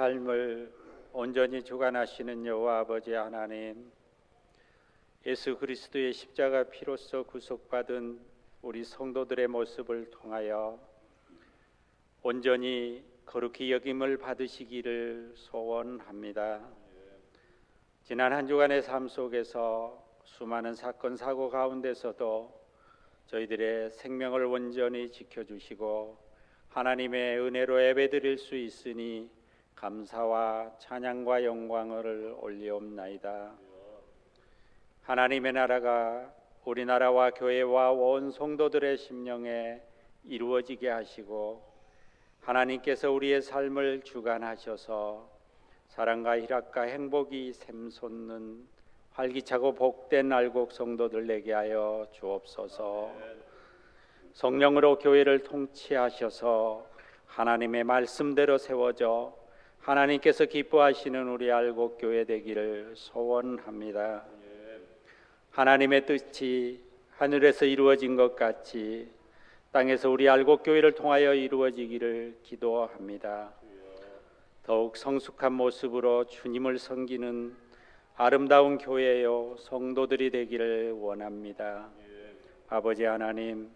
삶을 온전히 주관하시는 여호와 아버지 하나님, 예수 그리스도의 십자가 피로써 구속받은 우리 성도들의 모습을 통하여 온전히 거룩히 여김을 받으시기를 소원합니다. 지난 한 주간의 삶 속에서 수많은 사건 사고 가운데서도 저희들의 생명을 온전히 지켜주시고 하나님의 은혜로 예배드릴 수 있으니 감사와 찬양과 영광을 올리옵나이다. 하나님의 나라가 우리나라와 교회와 온 성도들의 심령에 이루어지게 하시고 하나님께서 우리의 삶을 주관하셔서 사랑과 희락과 행복이 샘솟는 활기차고 복된 알곡 성도들 되게 하여 주옵소서. 성령으로 교회를 통치하셔서 하나님의 말씀대로 세워져 하나님께서 기뻐하시는 우리 알곡 교회 되기를 소원합니다. 하나님의 뜻이 하늘에서 이루어진 것 같이 땅에서 우리 알곡 교회를 통하여 이루어지기를 기도합니다. 더욱 성숙한 모습으로 주님을 섬기는 아름다운 교회요 성도들이 되기를 원합니다. 아버지 하나님,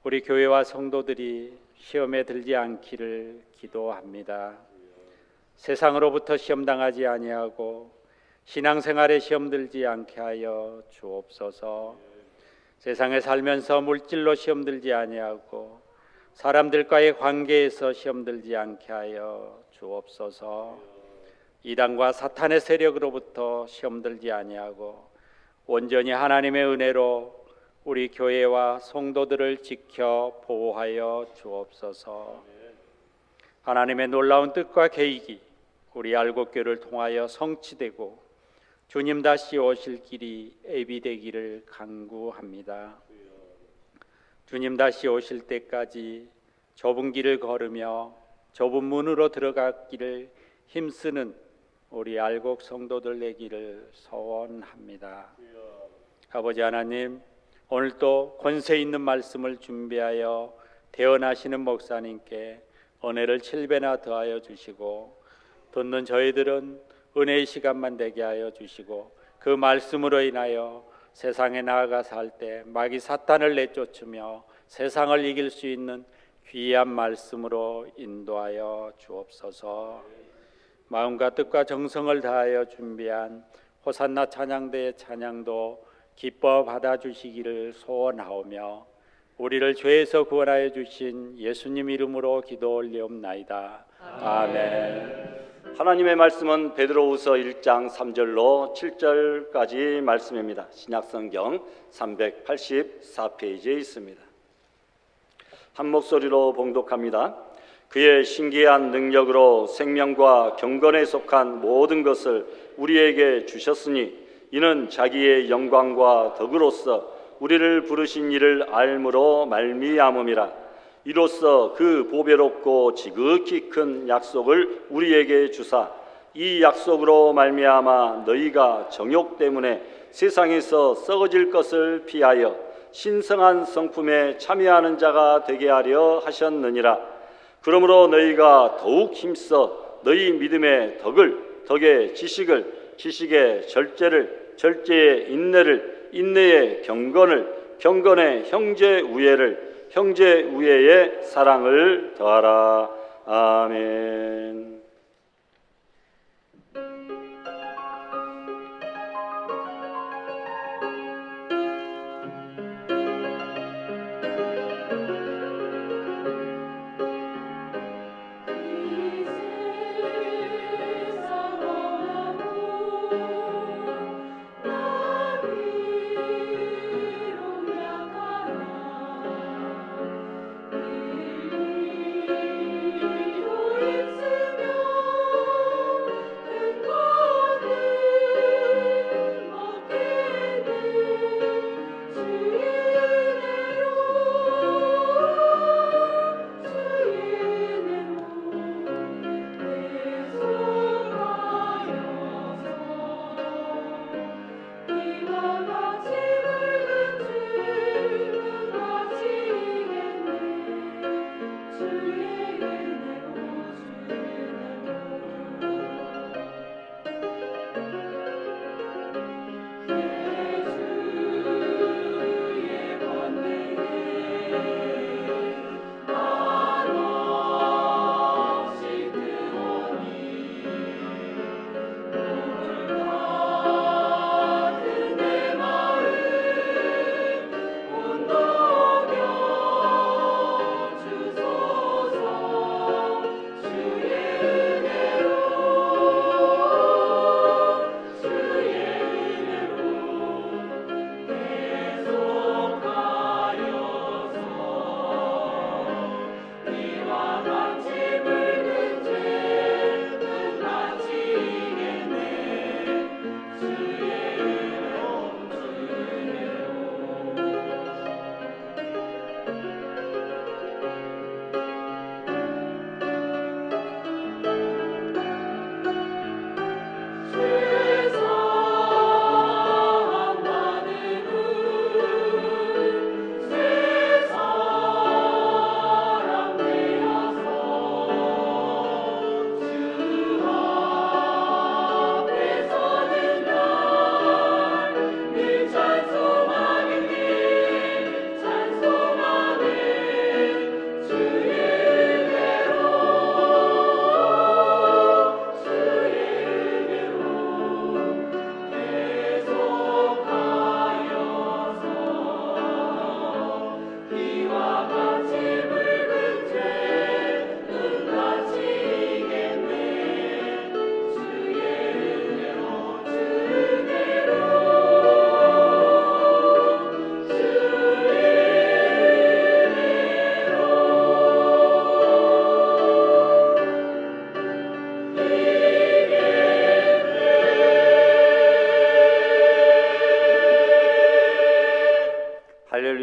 우리 교회와 성도들이 시험에 들지 않기를 기도합니다. 세상으로부터 시험당하지 아니하고 신앙생활에 시험 들지 않게 하여 주옵소서. 세상에 살면서 물질로 시험 들지 아니하고 사람들과의 관계에서 시험 들지 않게 하여 주옵소서. 이단과 사탄의 세력으로부터 시험 들지 아니하고 온전히 하나님의 은혜로 우리 교회와 성도들을 지켜 보호하여 주옵소서. 하나님의 놀라운 뜻과 계획이 우리 알곡교를 통하여 성취되고 주님 다시 오실 길이 예비되기를 간구합니다. 주님 다시 오실 때까지 좁은 길을 걸으며 좁은 문으로 들어가기를 힘쓰는 우리 알곡 성도들 되기를 소원합니다. 아버지 하나님, 오늘도 권세 있는 말씀을 준비하여 대언하시는 목사님께 은혜를 7배나 더하여 주시고 듣는 저희들은 은혜의 시간만 되게 하여 주시고 그 말씀으로 인하여 세상에 나아가 살 때 마귀 사탄을 내쫓으며 세상을 이길 수 있는 귀한 말씀으로 인도하여 주옵소서. 마음과 뜻과 정성을 다하여 준비한 호산나 찬양대의 찬양도 기뻐 받아주시기를 소원하오며 우리를 죄에서 구원하여 주신 예수님 이름으로 기도 올리옵나이다. 아멘. 하나님의 말씀은 베드로후서 1장 3절로 7절까지 말씀입니다. 신약성경 384페이지에 있습니다. 한 목소리로 봉독합니다. 그의 신기한 능력으로 생명과 경건에 속한 모든 것을 우리에게 주셨으니 이는 자기의 영광과 덕으로서 우리를 부르신 이를 알므로 말미암음이라. 이로써 그 보배롭고 지극히 큰 약속을 우리에게 주사 이 약속으로 말미암아 너희가 정욕 때문에 세상에서 썩어질 것을 피하여 신성한 성품에 참여하는 자가 되게 하려 하셨느니라. 그러므로 너희가 더욱 힘써 너희 믿음의 덕을, 덕의 지식을, 지식의 절제를, 절제의 인내를, 인내의 경건을, 경건의 형제 우애를, 형제 우애의 사랑을 더하라. 아멘. 있으며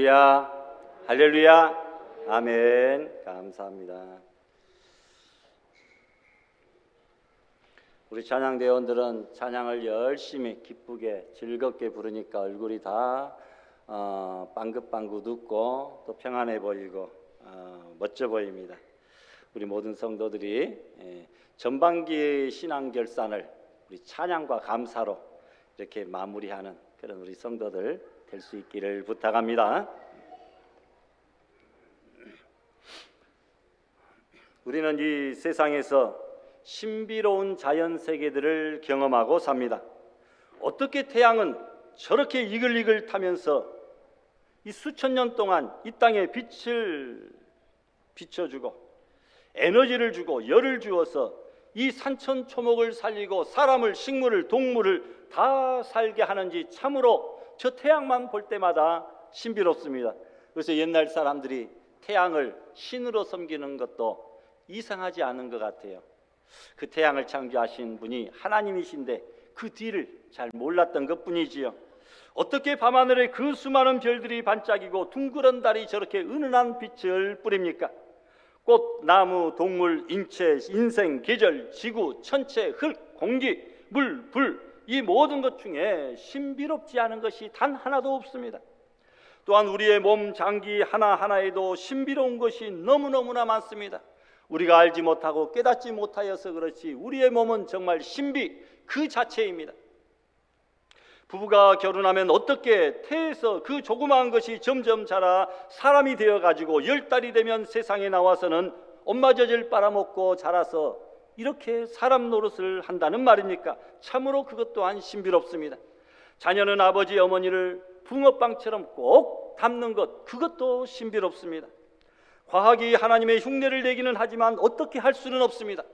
할렐루야, 할렐루야, 아멘. 감사합니다. 우리 찬양대원들은 찬양을 열심히 기쁘게 즐겁게 부르니까 얼굴이 다 빵긋빵긋 웃고 또 평안해 보이고 멋져 보입니다. 우리 모든 성도들이 전반기 신앙결산을 우리 찬양과 감사로 이렇게 마무리하는 그런 우리 성도들 될 수 있기를 부탁합니다. 우리는 이 세상에서 신비로운 자연 세계들을 경험하고 삽니다. 어떻게 태양은 저렇게 이글이글 타면서 이 수천 년 동안 이 땅에 빛을 비춰주고 에너지를 주고 열을 주어서 이 산천초목을 살리고 사람을, 식물을, 동물을 다 살게 하는지 참으로 저 태양만 볼 때마다 신비롭습니다. 그래서 옛날 사람들이 태양을 신으로 섬기는 것도 이상하지 않은 것 같아요. 그 태양을 창조하신 분이 하나님이신데 그 뒤를 잘 몰랐던 것뿐이지요. 어떻게 밤하늘에 그 수많은 별들이 반짝이고 둥그런 달이 저렇게 은은한 빛을 뿌립니까? 꽃, 나무, 동물, 인체, 인생, 계절, 지구, 천체, 흙, 공기, 물, 불, 이 모든 것 중에 신비롭지 않은 것이 단 하나도 없습니다. 또한 우리의 몸, 장기 하나하나에도 신비로운 것이 너무너무나 많습니다. 우리가 알지 못하고 깨닫지 못하여서 그렇지 우리의 몸은 정말 신비 그 자체입니다. 부부가 결혼하면 어떻게 태에서 그 조그마한 것이 점점 자라 사람이 되어가지고 10달이 되면 세상에 나와서는 엄마 젖을 빨아먹고 자라서 이렇게 사람 노릇을 한다는 말입니까? 참으로 그것 또한 신비롭습니다. 자녀는 아버지 어머니를 붕어빵처럼 꼭 닮는 것, 그것도 신비롭습니다. 과학이 하나님의 흉내를 내기는 하지만 어떻게 할 수는 없습니다.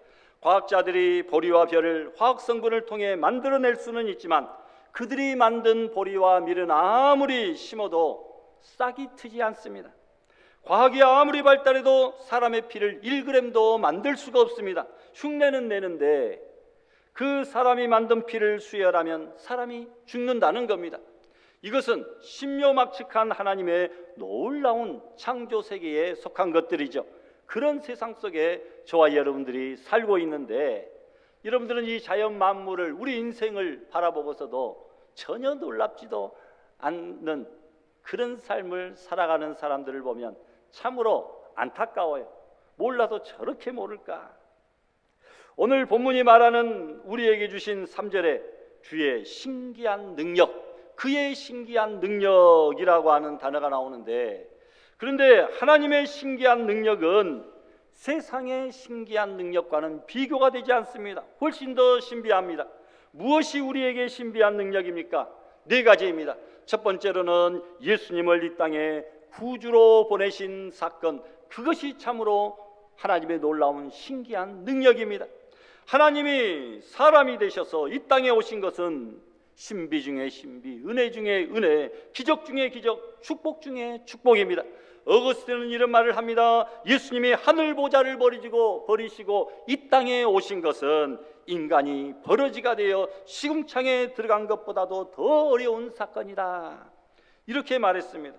과학자들이 보리와 별을 화학 성분을 통해 만들어낼 수는 있지만 그들이 만든 보리와 밀은 아무리 심어도 싹이 트지 않습니다. 과학이 아무리 발달해도 사람의 피를 1g도 만들 수가 없습니다. 흉내는 내는데 그 사람이 만든 피를 수혈하면 사람이 죽는다는 겁니다. 이것은 신묘막측한 하나님의 놀라운 창조 세계에 속한 것들이죠. 그런 세상 속에 저와 여러분들이 살고 있는데 여러분들은 이 자연 만물을 우리 인생을 바라보고서도 전혀 놀랍지도 않는 그런 삶을 살아가는 사람들을 보면 참으로 안타까워요. 몰라도 저렇게 모를까. 오늘 본문이 말하는 우리에게 주신 3절에 주의 신기한 능력, 그의 신기한 능력이라고 하는 단어가 나오는데, 그런데 하나님의 신기한 능력은 세상의 신기한 능력과는 비교가 되지 않습니다. 훨씬 더 신비합니다. 무엇이 우리에게 신비한 능력입니까? 4가지입니다. 첫 번째로는 예수님을 이 땅에 구주로 보내신 사건, 그것이 참으로 하나님의 놀라운 신기한 능력입니다. 하나님이 사람이 되셔서 이 땅에 오신 것은 신비 중에 신비, 은혜 중에 은혜, 기적 중에 기적, 축복 중에 축복입니다. 어거스틴은 이런 말을 합니다. 예수님이 하늘 보좌를 버리시고 이 땅에 오신 것은 인간이 버러지가 되어 시궁창에 들어간 것보다도 더 어려운 사건이다, 이렇게 말했습니다.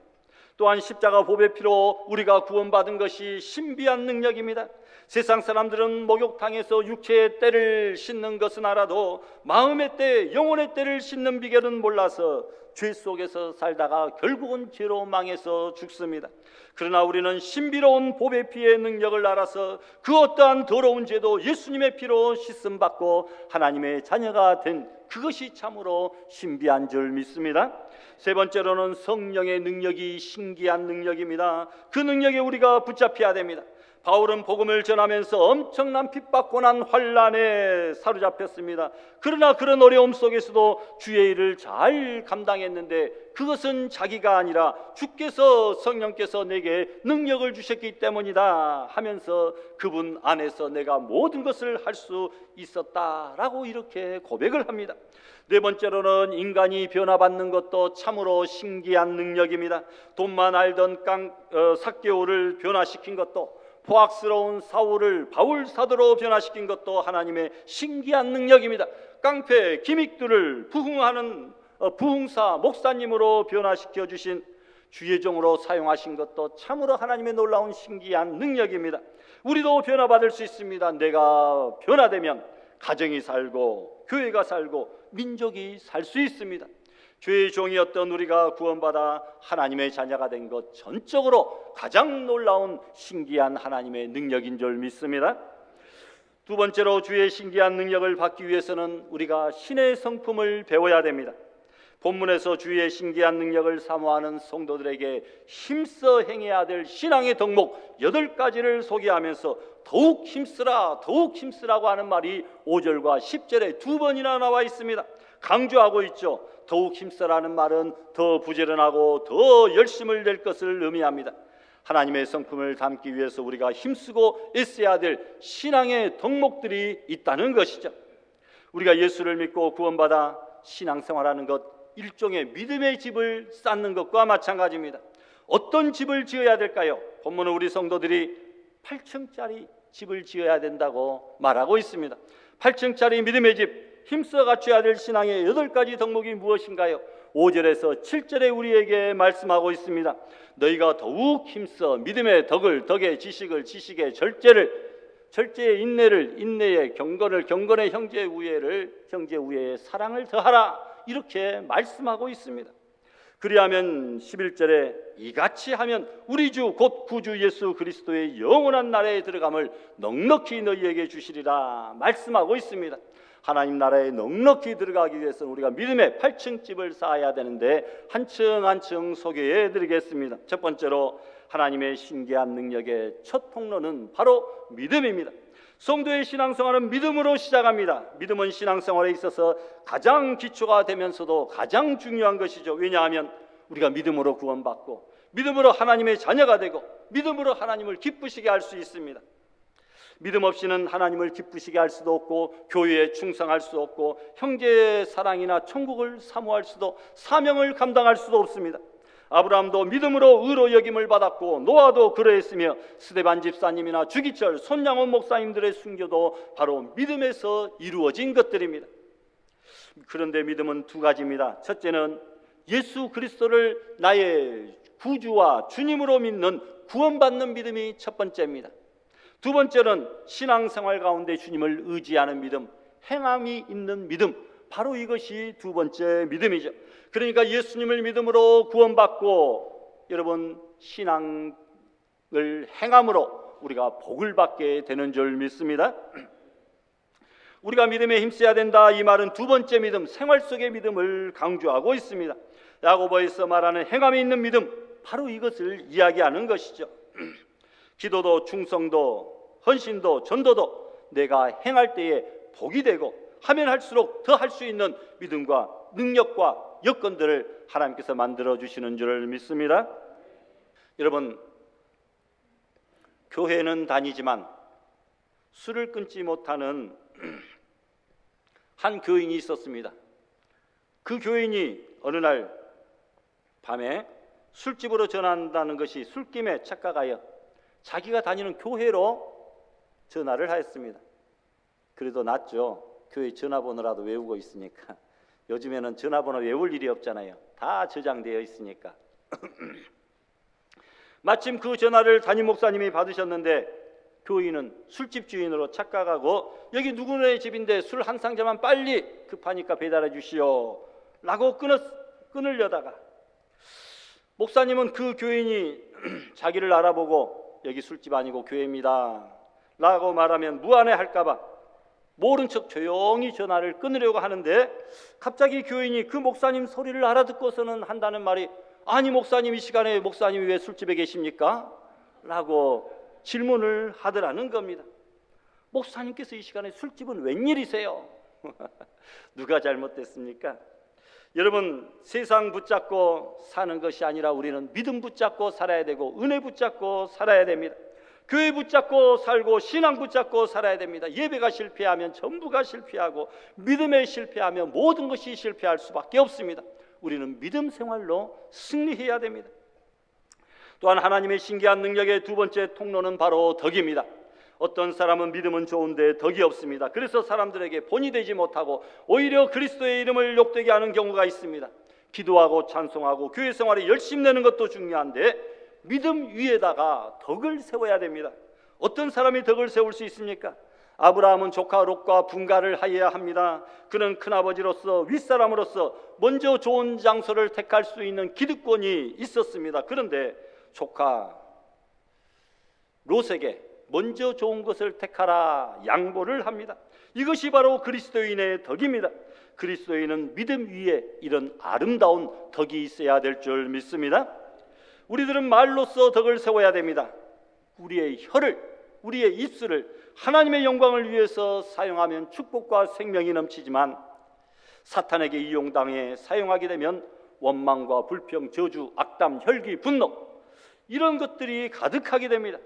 또한 십자가 보배 피로 우리가 구원받은 것이 신비한 능력입니다. 세상 사람들은 목욕탕에서 육체의 때를 씻는 것은 알아도 마음의 때, 영혼의 때를 씻는 비결은 몰라서 죄 속에서 살다가 결국은 죄로 망해서 죽습니다. 그러나 우리는 신비로운 보배 피의 능력을 알아서 그 어떠한 더러운 죄도 예수님의 피로 씻음 받고 하나님의 자녀가 된 그것이 참으로 신비한 줄 믿습니다. 세 번째로는 성령의 능력이 신기한 능력입니다. 그 능력에 우리가 붙잡혀야 됩니다. 바울은 복음을 전하면서 엄청난 핍박 고난 환난에 사로잡혔습니다. 그러나 그런 어려움 속에서도 주의 일을 잘 감당했는데 그것은 자기가 아니라 주께서, 성령께서 내게 능력을 주셨기 때문이다 하면서 그분 안에서 내가 모든 것을 할 수 있었다라고 이렇게 고백을 합니다. 네 번째로는 인간이 변화받는 것도 참으로 신기한 능력입니다. 돈만 알던 삭개오를 변화시킨 것도, 포악스러운 사울을 바울 사도로 변화시킨 것도 하나님의 신기한 능력입니다. 깡패 기믹들을 부흥사 목사님으로 변화시켜 주신 주의 종으로 사용하신 것도 참으로 하나님의 놀라운 신기한 능력입니다. 우리도 변화받을 수 있습니다. 내가 변화되면 가정이 살고 교회가 살고 민족이 살 수 있습니다. 주의 종이었던 우리가 구원받아 하나님의 자녀가 된 것 전적으로 가장 놀라운 신기한 하나님의 능력인 줄 믿습니다. 두 번째로 주의 신기한 능력을 받기 위해서는 우리가 신의 성품을 배워야 됩니다. 본문에서 주의 신기한 능력을 사모하는 성도들에게 힘써 행해야 될 신앙의 덕목 8가지를 소개하면서 더욱 힘쓰라고 하는 말이 5절과 10절에 2번이나 나와 있습니다. 강조하고 있죠. 더욱 힘쓰라는 말은 더 부지런하고 더 열심을 낼 것을 의미합니다. 하나님의 성품을 담기 위해서 우리가 힘쓰고 애써야 될 신앙의 덕목들이 있다는 것이죠. 우리가 예수를 믿고 구원받아 신앙생활하는 것, 일종의 믿음의 집을 쌓는 것과 마찬가지입니다. 어떤 집을 지어야 될까요? 본문은 우리 성도들이 8층짜리 집을 지어야 된다고 말하고 있습니다. 8층짜리 믿음의 집, 힘써 갖춰야 될 신앙의 8가지 덕목이 무엇인가요? 5절에서 7절에 우리에게 말씀하고 있습니다. 너희가 더욱 힘써 믿음의 덕의 지식의 절제의 인내에 경건의 형제의 우애에 사랑을 더하라, 이렇게 말씀하고 있습니다. 그리하면 11절에 이같이 하면 우리 주 곧 구주 예수 그리스도의 영원한 나라에 들어감을 넉넉히 너희에게 주시리라 말씀하고 있습니다. 하나님 나라에 넉넉히 들어가기 위해서는 우리가 믿음의 8층 집을 쌓아야 되는데 한 층 한 층 소개해 드리겠습니다. 첫 번째로 하나님의 신기한 능력의 첫 통로는 바로 믿음입니다. 성도의 신앙생활은 믿음으로 시작합니다. 믿음은 신앙생활에 있어서 가장 기초가 되면서도 가장 중요한 것이죠. 왜냐하면 우리가 믿음으로 구원받고 믿음으로 하나님의 자녀가 되고 믿음으로 하나님을 기쁘시게 할 수 있습니다. 믿음 없이는 하나님을 기쁘시게 할 수도 없고 교회에 충성할 수 없고 형제의 사랑이나 천국을 사모할 수도 사명을 감당할 수도 없습니다. 아브라함도 믿음으로 의로 여김을 받았고 노아도 그러했으며 스데반 집사님이나 주기철, 손양원 목사님들의 순교도 바로 믿음에서 이루어진 것들입니다. 그런데 믿음은 2가지입니다. 첫째는 예수 그리스도를 나의 구주와 주님으로 믿는 구원받는 믿음이 첫 번째입니다. 두 번째는 신앙생활 가운데 주님을 의지하는 믿음, 행함이 있는 믿음, 바로 이것이 두 번째 믿음이죠. 그러니까 예수님을 믿음으로 구원받고 여러분 신앙을 행함으로 우리가 복을 받게 되는 줄 믿습니다. 우리가 믿음에 힘써야 된다, 이 말은 두 번째 믿음, 생활 속의 믿음을 강조하고 있습니다. 야고보에서 말하는 행함이 있는 믿음, 바로 이것을 이야기하는 것이죠. 기도도 충성도 헌신도 전도도 내가 행할 때에 복이 되고 하면 할수록 더 할 수 있는 믿음과 능력과 여건들을 하나님께서 만들어 주시는 줄 믿습니다. 여러분, 교회는 다니지만 술을 끊지 못하는 한 교인이 있었습니다. 그 교인이 어느 날 밤에 술집으로 전화한다는 것이 술김에 착각하여 자기가 다니는 교회로 전화를 하였습니다. 그래도 낫죠. 교회 전화번호라도 외우고 있으니까. 요즘에는 전화번호 외울 일이 없잖아요. 다 저장되어 있으니까. 마침 그 전화를 담임 목사님이 받으셨는데 교인은 술집 주인으로 착각하고 여기 누구네 집인데 술 한 상자만 빨리 급하니까 배달해 주시오 라고 끊으려다가 목사님은 그 교인이 자기를 알아보고 여기 술집 아니고 교회입니다 라고 말하면 무안해할까 봐 모른 척 조용히 전화를 끊으려고 하는데 갑자기 교인이 그 목사님 소리를 알아듣고서는 한다는 말이, 아니 목사님, 이 시간에 목사님이 왜 술집에 계십니까? 라고 질문을 하더라는 겁니다. 목사님께서 이 시간에 술집은 웬일이세요? 누가 잘못됐습니까? 여러분, 세상 붙잡고 사는 것이 아니라 우리는 믿음 붙잡고 살아야 되고 은혜 붙잡고 살아야 됩니다. 교회 붙잡고 살고 신앙 붙잡고 살아야 됩니다. 예배가 실패하면 전부가 실패하고 믿음에 실패하면 모든 것이 실패할 수밖에 없습니다. 우리는 믿음 생활로 승리해야 됩니다. 또한 하나님의 신기한 능력의 두 번째 통로는 바로 덕입니다. 어떤 사람은 믿음은 좋은데 덕이 없습니다. 그래서 사람들에게 본이 되지 못하고 오히려 그리스도의 이름을 욕되게 하는 경우가 있습니다. 기도하고 찬송하고 교회 생활에 열심 내는 것도 중요한데 믿음 위에다가 덕을 세워야 됩니다. 어떤 사람이 덕을 세울 수 있습니까? 아브라함은 조카 롯과 분가를 하여야 합니다. 그는 큰아버지로서 윗사람으로서 먼저 좋은 장소를 택할 수 있는 기득권이 있었습니다. 그런데 조카 롯에게 먼저 좋은 것을 택하라 양보를 합니다. 이것이 바로 그리스도인의 덕입니다. 그리스도인은 믿음 위에 이런 아름다운 덕이 있어야 될 줄 믿습니다. 우리들은 말로써 덕을 세워야 됩니다. 우리의 혀를, 우리의 입술을 하나님의 영광을 위해서 사용하면 축복과 생명이 넘치지만 사탄에게 이용당해 사용하게 되면 원망과 불평, 저주, 악담, 혈기, 분노 이런 것들이 가득하게 됩니다.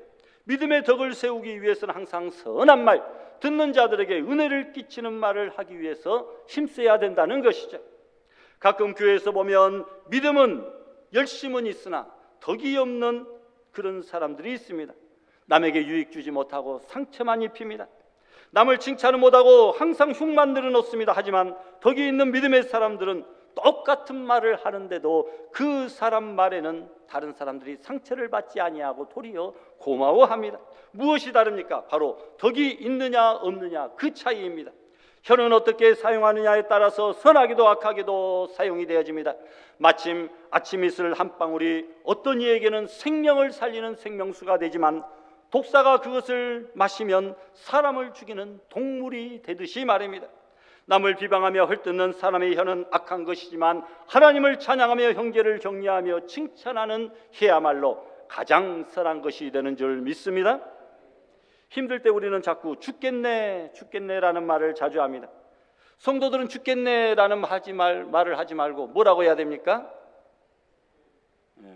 믿음의 덕을 세우기 위해서는 항상 선한 말, 듣는 자들에게 은혜를 끼치는 말을 하기 위해서 힘써야 된다는 것이죠. 가끔 교회에서 보면 믿음은 열심은 있으나 덕이 없는 그런 사람들이 있습니다. 남에게 유익 주지 못하고 상처만 입힙니다. 남을 칭찬을 못하고 항상 흉만 늘어놓습니다. 하지만 덕이 있는 믿음의 사람들은 똑같은 말을 하는데도 그 사람 말에는 다른 사람들이 상처를 받지 아니하고 도리어 고마워합니다. 무엇이 다릅니까? 바로 덕이 있느냐 없느냐 그 차이입니다. 혀는 어떻게 사용하느냐에 따라서 선하게도 악하게도 사용이 되어집니다. 마침 아침 이슬 한 방울이 어떤 이에게는 생명을 살리는 생명수가 되지만 독사가 그것을 마시면 사람을 죽이는 동물이 되듯이 말입니다. 남을 비방하며 헐뜯는 사람의 혀는 악한 것이지만 하나님을 찬양하며 형제를 격려하며 칭찬하는 혀야말로 가장 선한 것이 되는 줄 믿습니다. 힘들 때 우리는 자꾸 죽겠네 죽겠네라는 말을 자주 합니다. 성도들은 죽겠네라는 말을 하지 말고 뭐라고 해야 됩니까?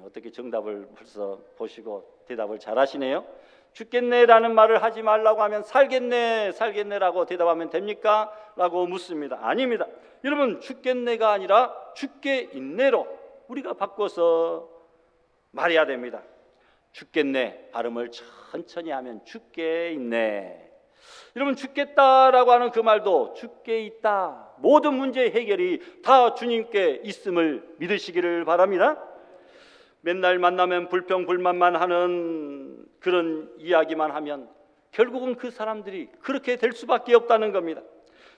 어떻게 정답을 벌써 보시고 대답을 잘하시네요. 죽겠네라는 말을 하지 말라고 하면 살겠네라고 대답하면 됩니까? 라고 묻습니다. 아닙니다. 여러분, 죽겠네가 아니라 죽게 있네로 우리가 바꿔서 말해야 됩니다. 죽겠네 발음을 천천히 하면 죽게 있네. 여러분, 죽겠다라고 하는 그 말도 죽게 있다. 모든 문제 해결이 다 주님께 있음을 믿으시기를 바랍니다. 맨날 만나면 불평 불만만 하는 그런 이야기만 하면 결국은 그 사람들이 그렇게 될 수밖에 없다는 겁니다.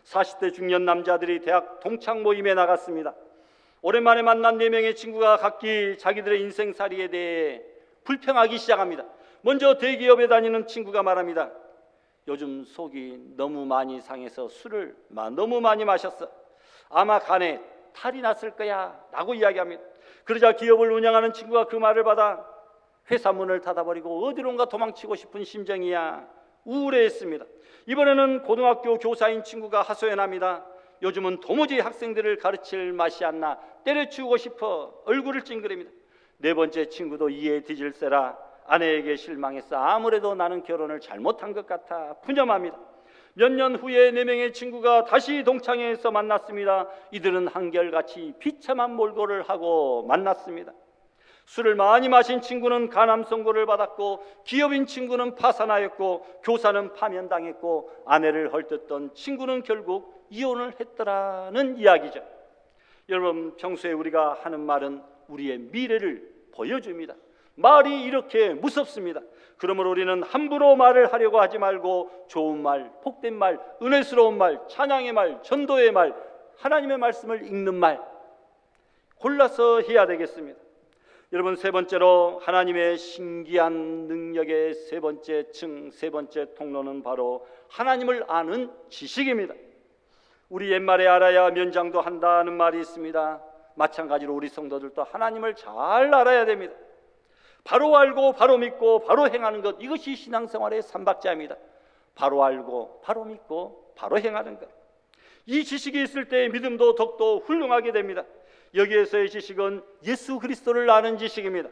40대 중년 남자들이 대학 동창 모임에 나갔습니다. 오랜만에 만난 4명의 친구가 각기 자기들의 인생살이에 대해 불평하기 시작합니다. 먼저 대기업에 다니는 친구가 말합니다. 요즘 속이 너무 많이 상해서 술을 너무 많이 마셨어. 아마 간에 탈이 났을 거야 라고 이야기합니다. 그러자 기업을 운영하는 친구가 그 말을 받아 회사 문을 닫아버리고 어디론가 도망치고 싶은 심정이야. 우울해했습니다. 이번에는 고등학교 교사인 친구가 하소연합니다. 요즘은 도무지 학생들을 가르칠 맛이 안 나. 때려치우고 싶어. 얼굴을 찡그립니다. 4번째 친구도 이에 뒤질세라. 아내에게 실망했어. 아무래도 나는 결혼을 잘못한 것 같아. 푸념합니다. 몇 년 후에 4명의 친구가 다시 동창회에서 만났습니다. 이들은 한결같이 비참한 몰골을 하고 만났습니다. 술을 많이 마신 친구는 간암 선고를 받았고, 기업인 친구는 파산하였고, 교사는 파면당했고, 아내를 헐뜯던 친구는 결국 이혼을 했더라는 이야기죠. 여러분, 평소에 우리가 하는 말은 우리의 미래를 보여줍니다. 말이 이렇게 무섭습니다. 그러므로 우리는 함부로 말을 하려고 하지 말고 좋은 말, 복된 말, 은혜스러운 말, 찬양의 말, 전도의 말, 하나님의 말씀을 읽는 말 골라서 해야 되겠습니다. 여러분, 3번째로 하나님의 신기한 능력의 3번째 층, 3번째 통로는 바로 하나님을 아는 지식입니다. 우리 옛말에 알아야 면장도 한다는 말이 있습니다. 마찬가지로 우리 성도들도 하나님을 잘 알아야 됩니다. 바로 알고 바로 믿고 바로 행하는 것, 이것이 신앙생활의 3박자입니다. 바로 알고 바로 믿고 바로 행하는 것. 이 지식이 있을 때 믿음도 덕도 훌륭하게 됩니다. 여기에서의 지식은 예수 그리스도를 아는 지식입니다.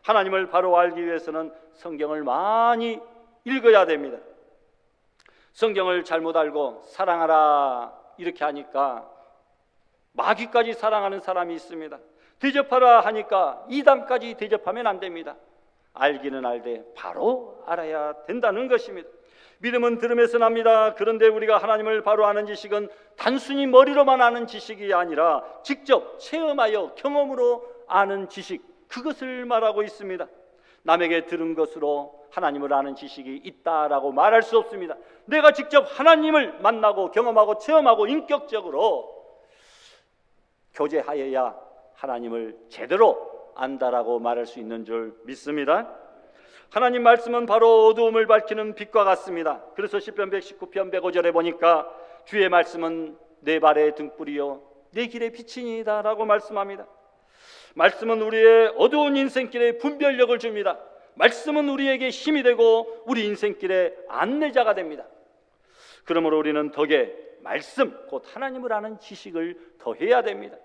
하나님을 바로 알기 위해서는 성경을 많이 읽어야 됩니다. 성경을 잘못 알고 사랑하라 이렇게 하니까 마귀까지 사랑하는 사람이 있습니다. 대접하라 하니까 이단까지 대접하면 안 됩니다. 알기는 알되 바로 알아야 된다는 것입니다. 믿음은 들음에서 납니다. 그런데 우리가 하나님을 바로 아는 지식은 단순히 머리로만 아는 지식이 아니라 직접 체험하여 경험으로 아는 지식, 그것을 말하고 있습니다. 남에게 들은 것으로 하나님을 아는 지식이 있다라고 말할 수 없습니다. 내가 직접 하나님을 만나고 경험하고 체험하고 인격적으로 교제하여야 하나님을 제대로 안다라고 말할 수 있는 줄 믿습니다. 하나님 말씀은 바로 어두움을 밝히는 빛과 같습니다. 그래서 시편 119편 105절에 보니까 주의 말씀은 내 발의 등불이요 내 길의 빛이니이다 라고 말씀합니다. 말씀은 우리의 어두운 인생길에 분별력을 줍니다. 말씀은 우리에게 힘이 되고 우리 인생길의 안내자가 됩니다. 그러므로 우리는 덕에 말씀, 곧 하나님을 아는 지식을 더해야 됩니다.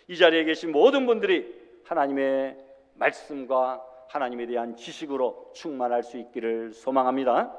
이 자리에 계신 모든 분들이 하나님의 말씀과 하나님에 대한 지식으로 충만할 수 있기를 소망합니다.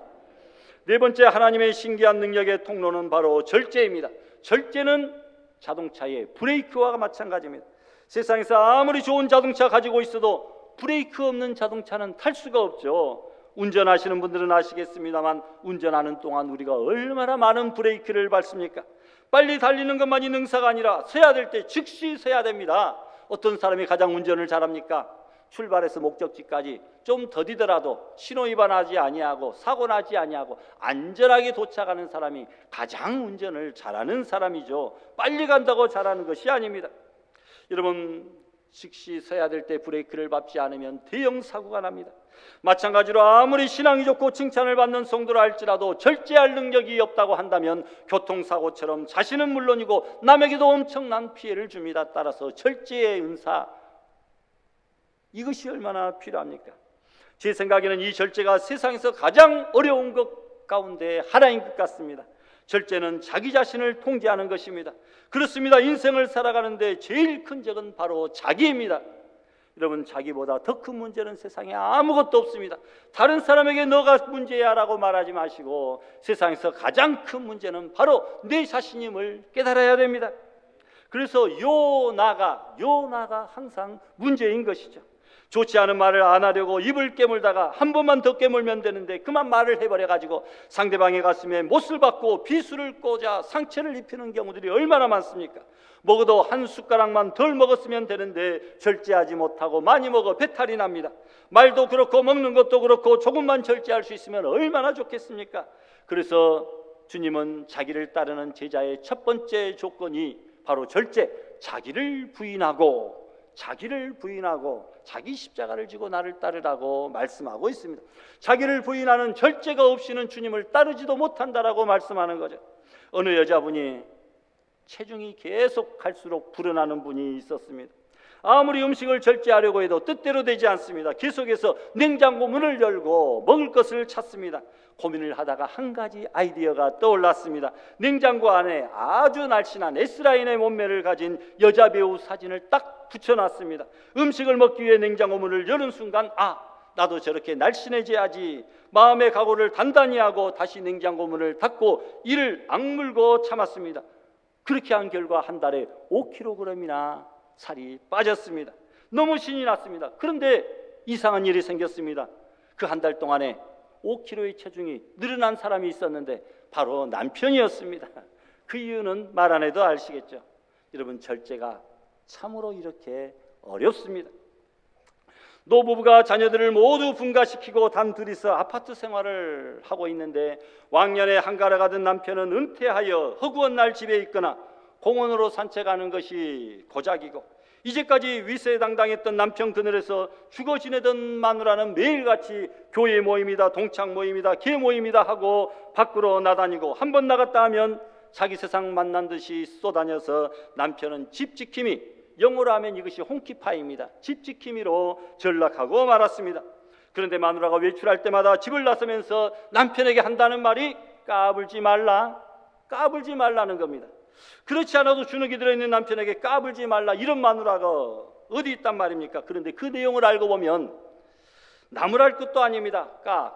네 번째, 하나님의 신기한 능력의 통로는 바로 절제입니다. 절제는 자동차의 브레이크와 마찬가지입니다. 세상에서 아무리 좋은 자동차 가지고 있어도 브레이크 없는 자동차는 탈 수가 없죠. 운전하시는 분들은 아시겠습니다만 운전하는 동안 우리가 얼마나 많은 브레이크를 밟습니까? 빨리 달리는 것만이 능사가 아니라 서야 될 때 즉시 서야 됩니다. 어떤 사람이 가장 운전을 잘합니까? 출발해서 목적지까지 좀 더디더라도 신호 위반하지 아니하고 사고 나지 아니하고 안전하게 도착하는 사람이 가장 운전을 잘하는 사람이죠. 빨리 간다고 잘하는 것이 아닙니다. 여러분, 즉시 서야 될 때 브레이크를 밟지 않으면 대형 사고가 납니다. 마찬가지로 아무리 신앙이 좋고 칭찬을 받는 성도라 할지라도 절제할 능력이 없다고 한다면 교통사고처럼 자신은 물론이고 남에게도 엄청난 피해를 줍니다. 따라서 절제의 은사, 이것이 얼마나 필요합니까? 제 생각에는 이 절제가 세상에서 가장 어려운 것 가운데 하나인 것 같습니다. 절제는 자기 자신을 통제하는 것입니다. 그렇습니다. 인생을 살아가는데 제일 큰 적은 바로 자기입니다. 여러분, 자기보다 더 큰 문제는 세상에 아무것도 없습니다. 다른 사람에게 너가 문제야 라고 말하지 마시고 세상에서 가장 큰 문제는 바로 내 자신임을 깨달아야 됩니다. 그래서 요나가 항상 문제인 것이죠. 좋지 않은 말을 안 하려고 입을 깨물다가 한 번만 더 깨물면 되는데 그만 말을 해버려가지고 상대방의 가슴에 못을 박고 비수를 꽂아 상처를 입히는 경우들이 얼마나 많습니까? 먹어도 한 숟가락만 덜 먹었으면 되는데 절제하지 못하고 많이 먹어 배탈이 납니다. 말도 그렇고 먹는 것도 그렇고 조금만 절제할 수 있으면 얼마나 좋겠습니까? 그래서 주님은 자기를 따르는 제자의 첫 번째 조건이 바로 절제, 자기를 부인하고 자기 십자가를 지고 나를 따르라고 말씀하고 있습니다. 자기를 부인하는 절제가 없이는 주님을 따르지도 못한다라고 말씀하는 거죠. 어느 여자분이 체중이 계속 갈수록 불어나는 분이 있었습니다. 아무리 음식을 절제하려고 해도 뜻대로 되지 않습니다. 계속해서 냉장고 문을 열고 먹을 것을 찾습니다. 고민을 하다가 한 가지 아이디어가 떠올랐습니다. 냉장고 안에 아주 날씬한 S라인의 몸매를 가진 여자 배우 사진을 딱 붙여놨습니다. 음식을 먹기 위해 냉장고 문을 여는 순간 나도 저렇게 날씬해져야지 마음의 각오를 단단히 하고 다시 냉장고 문을 닫고 이를 악물고 참았습니다. 그렇게 한 결과 한 달에 5kg이나 살이 빠졌습니다. 너무 신이 났습니다. 그런데 이상한 일이 생겼습니다. 그 한 달 동안에 5kg의 체중이 늘어난 사람이 있었는데 바로 남편이었습니다. 그 이유는 말 안 해도 아시겠죠. 여러분, 절제가 참으로 이렇게 어렵습니다. 노부부가 자녀들을 모두 분가시키고 단둘이서 아파트 생활을 하고 있는데 왕년에 한가를 가던 남편은 은퇴하여 허구한 날 집에 있거나 공원으로 산책하는 것이 고작이고 이제까지 위세당당했던 남편 그늘에서 죽어 지내던 마누라는 매일같이 교회 모임이다, 동창 모임이다, 개 모임이다 하고 밖으로 나다니고 한 번 나갔다 하면 자기 세상 만난 듯이 쏘다녀서 남편은 집 지킴이, 영어로 하면 이것이 홍키파입니다. 집 지킴이로 전락하고 말았습니다. 그런데 마누라가 외출할 때마다 집을 나서면서 남편에게 한다는 말이 까불지 말라는 겁니다. 그렇지 않아도 주눅이 들어있는 남편에게 까불지 말라, 이런 마누라가 어디 있단 말입니까? 그런데 그 내용을 알고 보면 나무랄 것도 아닙니다.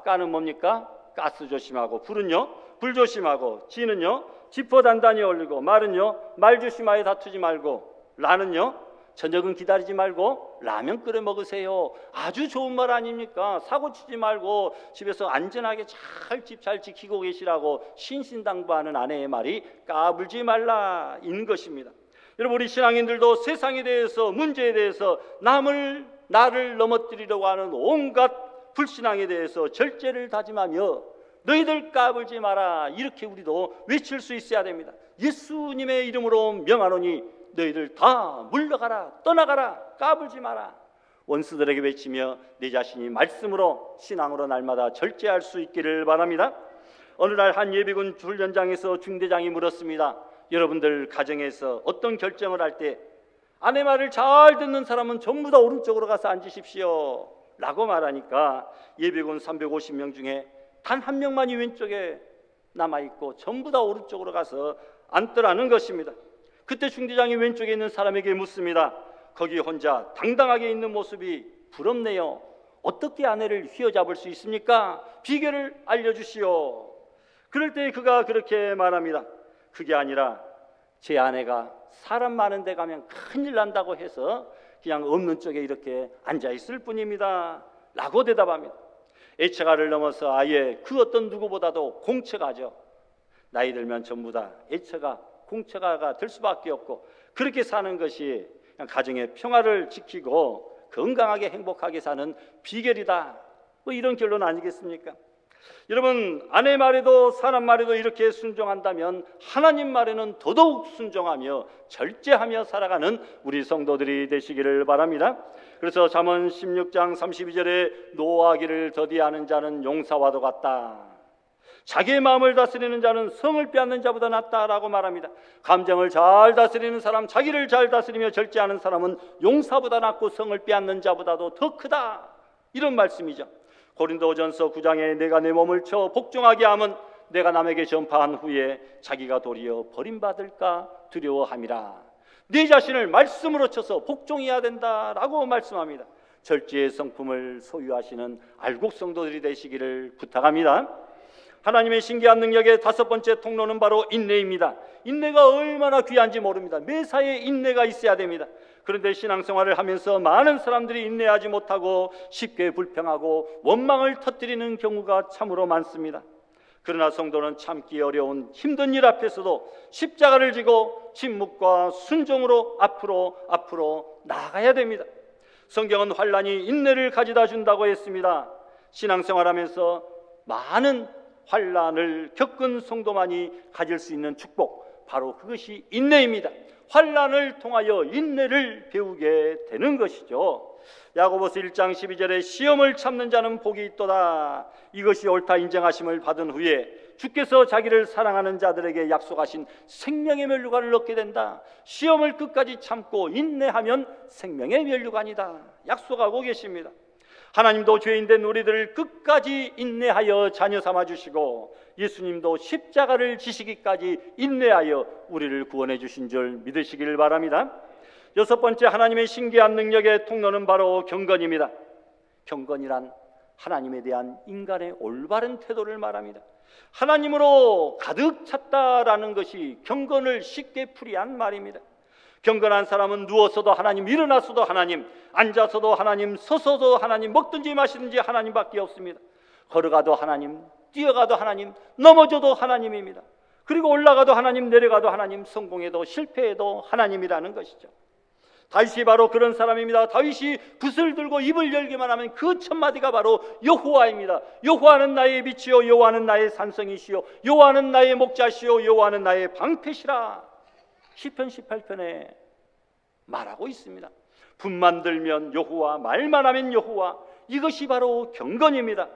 까는 뭡니까? 가스 조심하고, 불 조심하고, 지는요 지퍼 단단히 올리고, 말은요 말 조심하여 다투지 말고, 라는요 저녁은 기다리지 말고 라면 끓여 먹으세요. 아주 좋은 말 아닙니까? 사고치지 말고 집에서 안전하게 집 잘 지키고 계시라고 신신당부하는 아내의 말이 까불지 말라 인 것입니다. 여러분, 우리 신앙인들도 세상에 대해서, 문제에 대해서 나를 넘어뜨리려고 하는 온갖 불신앙에 대해서 절제를 다짐하며 너희들 까불지 마라, 이렇게 우리도 외칠 수 있어야 됩니다. 예수님의 이름으로 명하노니 너희들 다 물러가라, 떠나가라, 까불지 마라. 원수들에게 외치며 내 자신이 말씀으로, 신앙으로 날마다 절제할 수 있기를 바랍니다. 어느 날 한 예비군 훈련장에서 중대장이 물었습니다. 여러분들 가정에서 어떤 결정을 할 때 아내 말을 잘 듣는 사람은 전부 다 오른쪽으로 가서 앉으십시오 라고 말하니까 예비군 350명 중에 단 한 명만이 왼쪽에 남아있고 전부 다 오른쪽으로 가서 앉더라는 것입니다. 그때 중대장이 왼쪽에 있는 사람에게 묻습니다. 거기 혼자 당당하게 있는 모습이 부럽네요. 어떻게 아내를 휘어잡을 수 있습니까? 비결을 알려주시오. 그럴 때 그가 그렇게 말합니다. 그게 아니라 제 아내가 사람 많은 데 가면 큰일 난다고 해서 그냥 없는 쪽에 이렇게 앉아있을 뿐입니다 라고 대답합니다. 애처가를 넘어서 아예 그 어떤 누구보다도 공처가죠. 나이 들면 전부 다 애처가, 공처가가 될 수밖에 없고, 그렇게 사는 것이 그냥 가정의 평화를 지키고 건강하게 행복하게 사는 비결이다, 뭐 이런 결론 아니겠습니까? 여러분, 아내 말에도 사람 말에도 이렇게 순종한다면 하나님 말에는 더더욱 순종하며 절제하며 살아가는 우리 성도들이 되시기를 바랍니다. 그래서 잠언 16장 32절에 노하기를 더디하는 자는 용사와도 같다, 자기의 마음을 다스리는 자는 성을 빼앗는 자보다 낫다라고 말합니다. 감정을 잘 다스리는 사람, 자기를 잘 다스리며 절제하는 사람은 용사보다 낫고 성을 빼앗는 자보다도 더 크다, 이런 말씀이죠. 고린도전서 9장에 내가 내 몸을 쳐 복종하게 하면 내가 남에게 전파한 후에 자기가 도리어 버림받을까 두려워함이라. 네 자신을 말씀으로 쳐서 복종해야 된다라고 말씀합니다. 절제의 성품을 소유하시는 알곡 성도들이 되시기를 부탁합니다. 하나님의 신기한 능력의 다섯 번째 통로는 바로 인내입니다. 인내가 얼마나 귀한지 모릅니다. 매사에 인내가 있어야 됩니다. 그런데 신앙생활을 하면서 많은 사람들이 인내하지 못하고 쉽게 불평하고 원망을 터뜨리는 경우가 참으로 많습니다. 그러나 성도는 참기 어려운 힘든 일 앞에서도 십자가를 지고 침묵과 순종으로 앞으로 나아가야 됩니다. 성경은 환난이 인내를 가져다 준다고 했습니다. 신앙생활하면서 많은 환난을 겪은 성도만이 가질 수 있는 축복, 바로 그것이 인내입니다. 환난을 통하여 인내를 배우게 되는 것이죠. 야고보서 1장 12절에 시험을 참는 자는 복이 있도다, 이것이 옳다 인정하심을 받은 후에 주께서 자기를 사랑하는 자들에게 약속하신 생명의 면류관을 얻게 된다. 시험을 끝까지 참고 인내하면 생명의 면류관이다 약속하고 계십니다. 하나님도 죄인된 우리들을 끝까지 인내하여 자녀 삼아주시고 예수님도 십자가를 지시기까지 인내하여 우리를 구원해 주신 줄 믿으시길 바랍니다. 여섯 번째, 하나님의 신기한 능력의 통로는 바로 경건입니다. 경건이란 하나님에 대한 인간의 올바른 태도를 말합니다. 하나님으로 가득 찼다라는 것이 경건을 쉽게 풀이한 말입니다. 경건한 사람은 누워서도 하나님, 일어나서도 하나님, 앉아서도 하나님, 서서도 하나님, 먹든지 마시든지 하나님밖에 없습니다. 걸어가도 하나님, 뛰어가도 하나님, 넘어져도 하나님입니다. 그리고 올라가도 하나님, 내려가도 하나님, 성공해도 실패해도 하나님이라는 것이죠. 다윗이 바로 그런 사람입니다. 다윗이 붓을 들고 입을 열기만 하면 그 첫 마디가 바로 여호와입니다. 여호와는 나의 빛이요, 여호와는 나의 산성이시요, 여호와는 나의 목자시요, 여호와는 나의 방패시라. 시편 18편에 말하고 있습니다. 분만 들면 여호와, 말만 하면 여호와, 이것이 바로 경건입니다.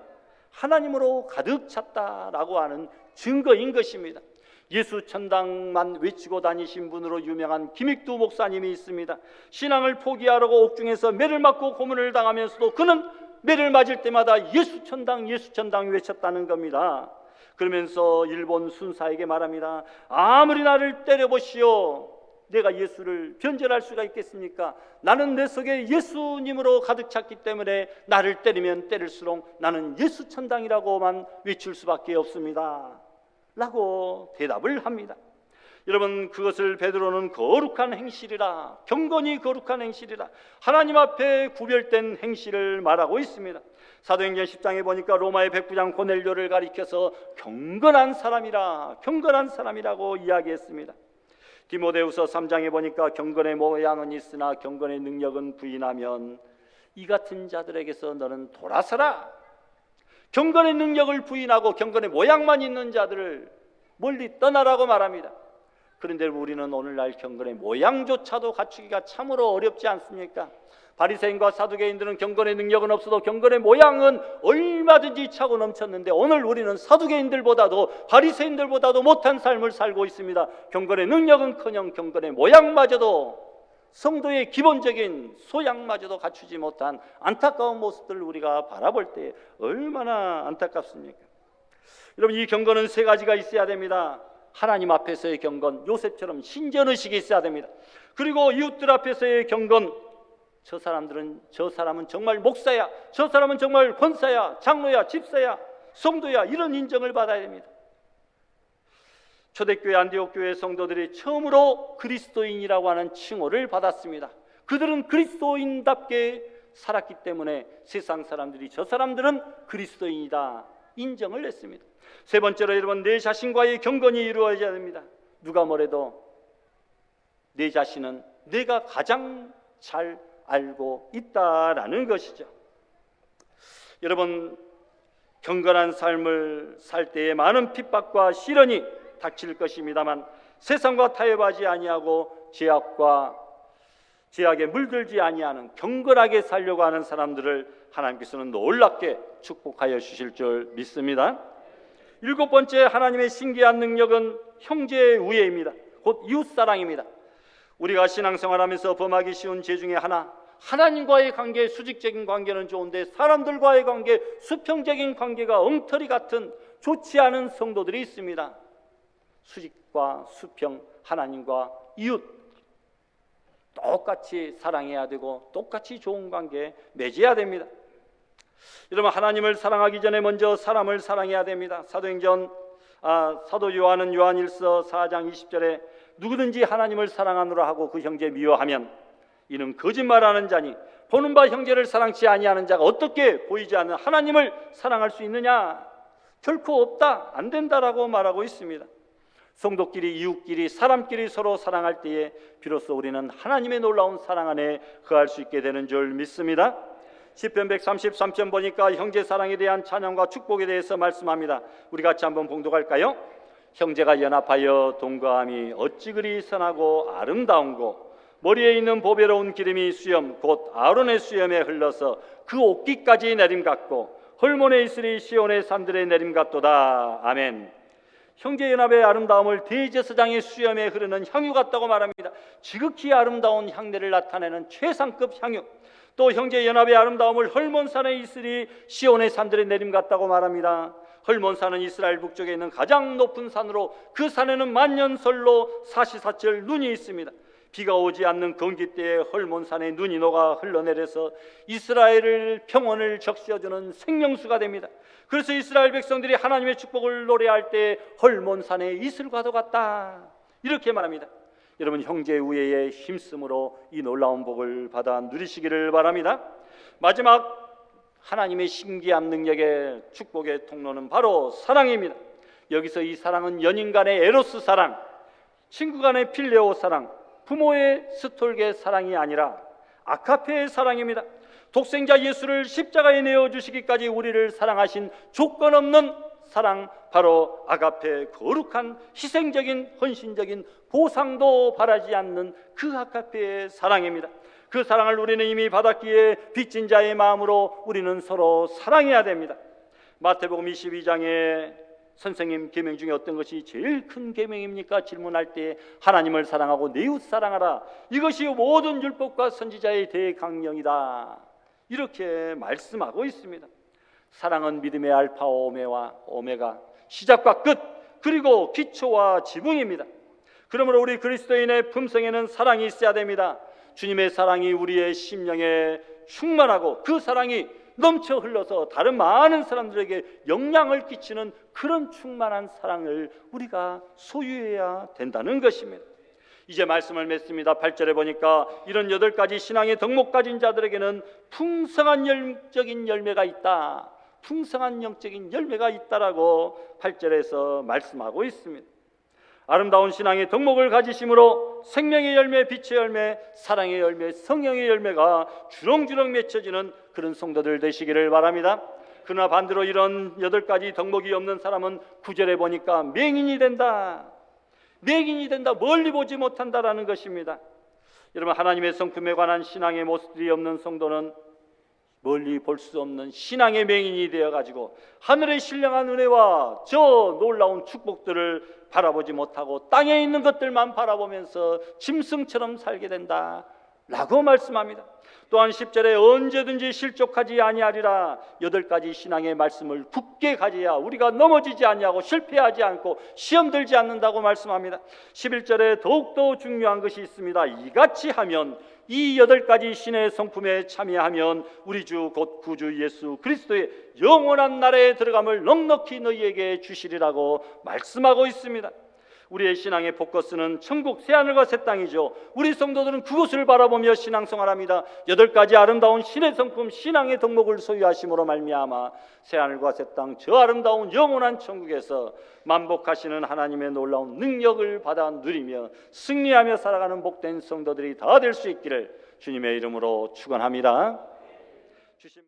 하나님으로 가득 찼다라고 하는 증거인 것입니다. 예수 천당만 외치고 다니신 분으로 유명한 김익두 목사님이 있습니다. 신앙을 포기하려고 옥중에서 매를 맞고 고문을 당하면서도 그는 매를 맞을 때마다 예수 천당, 예수 천당 외쳤다는 겁니다. 그러면서 일본 순사에게 말합니다. 아무리 나를 때려보시오, 내가 예수를 변절할 수가 있겠습니까? 나는 내 속에 예수님으로 가득 찼기 때문에 나를 때리면 때릴수록 나는 예수 천당이라고만 외칠 수밖에 없습니다 라고 대답을 합니다. 여러분, 그것을 베드로는 거룩한 행실이라, 경건이 거룩한 행실이라, 하나님 앞에 구별된 행실을 말하고 있습니다. 사도행전 10장에 보니까 로마의 백부장 고넬료를 가리켜서 경건한 사람이라, 경건한 사람이라고 이야기했습니다. 디모데후서 3장에 보니까 경건의 모양은 있으나 경건의 능력은 부인하면 이 같은 자들에게서 너는 돌아서라. 경건의 능력을 부인하고 경건의 모양만 있는 자들을 멀리 떠나라고 말합니다. 그런데 우리는 오늘날 경건의 모양조차도 갖추기가 참으로 어렵지 않습니까? 바리새인과 사두개인들은 경건의 능력은 없어도 경건의 모양은 얼마든지 차고 넘쳤는데 오늘 우리는 사두개인들보다도 바리새인들보다도 못한 삶을 살고 있습니다. 경건의 능력은커녕 경건의 모양마저도, 성도의 기본적인 소양마저도 갖추지 못한 안타까운 모습들을 우리가 바라볼 때 얼마나 안타깝습니까? 여러분, 이 경건은 세 가지가 있어야 됩니다. 하나님 앞에서의 경건, 요셉처럼 신전의식이 있어야 됩니다. 그리고 이웃들 앞에서의 경건, 저 사람은 정말 목사야, 저 사람은 정말 권사야, 장로야, 집사야, 성도야, 이런 인정을 받아야 됩니다. 초대교회 안디옥 교회 성도들이 처음으로 그리스도인이라고 하는 칭호를 받았습니다. 그들은 그리스도인답게 살았기 때문에 세상 사람들이 저 사람들은 그리스도인이다 인정을 했습니다. 세 번째로 여러분, 내 자신과의 경건이 이루어져야 됩니다. 누가 뭐래도 내 자신은 내가 가장 잘 알고 있다라는 것이죠. 여러분, 경건한 삶을 살 때에 많은 핍박과 시련이 닥칠 것입니다만 세상과 타협하지 아니하고 제약에 물들지 아니하는 경건하게 살려고 하는 사람들을 하나님께서는 놀랍게 축복하여 주실 줄 믿습니다. 일곱 번째, 하나님의 신기한 능력은 형제의 우애입니다. 곧 이웃사랑입니다. 우리가 신앙생활하면서 범하기 쉬운 죄 중에 하나, 하나님과의 관계, 수직적인 관계는 좋은데 사람들과의 관계, 수평적인 관계가 엉터리 같은 좋지 않은 성도들이 있습니다. 수직과 수평, 하나님과 이웃 똑같이 사랑해야 되고 똑같이 좋은 관계 맺어야 됩니다. 여러분, 하나님을 사랑하기 전에 먼저 사람을 사랑해야 됩니다. 사도 요한은 요한일서 4장 20절에 누구든지 하나님을 사랑하노라 하고 그 형제 미워하면 이는 거짓말하는 자니 보는 바 형제를 사랑치 아니하는 자가 어떻게 보이지 않는 하나님을 사랑할 수 있느냐? 결코 없다, 안 된다라고 말하고 있습니다. 성도끼리, 이웃끼리, 사람끼리 서로 사랑할 때에 비로소 우리는 하나님의 놀라운 사랑 안에 거할 수 있게 되는 줄 믿습니다. 시편 133편 보니까 형제 사랑에 대한 찬양과 축복에 대해서 말씀합니다. 우리 같이 한번 봉독할까요? 형제가 연합하여 동거함이 어찌 그리 선하고 아름다운고 머리에 있는 보배로운 기름이 수염 곧 아론의 수염에 흘러서 그 옷깃까지 내림같고 헐몬에 있으리 시온의 산들에 내림같도다. 아멘. 형제연합의 아름다움을 대제사장의 수염에 흐르는 향유 같다고 말합니다. 지극히 아름다운 향내를 나타내는 최상급 향유. 또 형제연합의 아름다움을 헐몬산에 있으리 시온의 산들에 내림 같다고 말합니다. 헐몬산은 이스라엘 북쪽에 있는 가장 높은 산으로 그 산에는 만년설로 사시사철 눈이 있습니다. 비가 오지 않는 건기 때에 헐몬산에 눈이 녹아 흘러내려서 이스라엘을 평온을 적셔주는 생명수가 됩니다. 그래서 이스라엘 백성들이 하나님의 축복을 노래할 때 헐몬산에 이슬과도 같다 이렇게 말합니다. 여러분, 형제 우애의 힘쓰므로 이 놀라운 복을 받아 누리시기를 바랍니다. 마지막, 하나님의 신기한 능력의 축복의 통로는 바로 사랑입니다. 여기서 이 사랑은 연인 간의 에로스 사랑, 친구 간의 필레오 사랑, 부모의 스톨게 사랑이 아니라 아카페의 사랑입니다. 독생자 예수를 십자가에 내어주시기까지 우리를 사랑하신 조건 없는 사랑, 바로 아가페, 거룩한 희생적인 헌신적인 보상도 바라지 않는 그 아가페의 사랑입니다. 그 사랑을 우리는 이미 받았기에 빚진 자의 마음으로 우리는 서로 사랑해야 됩니다. 마태복음 22장에 선생님 계명 중에 어떤 것이 제일 큰 계명입니까? 질문할 때 하나님을 사랑하고 내 이웃 사랑하라, 이것이 모든 율법과 선지자의 대강령이다 이렇게 말씀하고 있습니다. 사랑은 믿음의 알파와 오메가, 시작과 끝, 그리고 기초와 지붕입니다. 그러므로 우리 그리스도인의 품성에는 사랑이 있어야 됩니다. 주님의 사랑이 우리의 심령에 충만하고 그 사랑이 넘쳐 흘러서 다른 많은 사람들에게 영향을 끼치는 그런 충만한 사랑을 우리가 소유해야 된다는 것입니다. 이제 말씀을 맺습니다. 8절에 보니까 이런 8가지 신앙의 덕목 가진 자들에게는 풍성한 영적인 열매가 있다. 풍성한 영적인 열매가 있다라고 8절에서 말씀하고 있습니다. 아름다운 신앙의 덕목을 가지심으로 생명의 열매, 빛의 열매, 사랑의 열매, 성령의 열매가 주렁주렁 맺혀지는 그런 성도들 되시기를 바랍니다. 그러나 반대로 이런 8가지 덕목이 없는 사람은 9절에 보니까 맹인이 된다. 맹인이 된다. 멀리 보지 못한다라는 것입니다. 여러분, 하나님의 성품에 관한 신앙의 모습들이 없는 성도는 멀리 볼 수 없는 신앙의 맹인이 되어가지고 하늘의 신령한 은혜와 저 놀라운 축복들을 바라보지 못하고 땅에 있는 것들만 바라보면서 짐승처럼 살게 된다 라고 말씀합니다. 또한 10절에 언제든지 실족하지 아니하리라. 8가지 신앙의 말씀을 굳게 가져야 우리가 넘어지지 아니하고 실패하지 않고 시험 들지 않는다고 말씀합니다. 11절에 더욱더 중요한 것이 있습니다. 이같이 하면, 이 8가지 신의 성품에 참여하면 우리 주 곧 구주 예수 그리스도의 영원한 나라에 들어감을 넉넉히 너희에게 주시리라고 말씀하고 있습니다. 우리의 신앙의 포커스는 천국 새하늘과 새 땅이죠. 우리 성도들은 그곳을 바라보며 신앙생활합니다. 8가지 아름다운 신의 성품, 신앙의 덕목을 소유하심으로 말미암아 새하늘과 새 땅, 저 아름다운 영원한 천국에서 만복하시는 하나님의 놀라운 능력을 받아 누리며 승리하며 살아가는 복된 성도들이 다 될 수 있기를 주님의 이름으로 축원합니다. 주심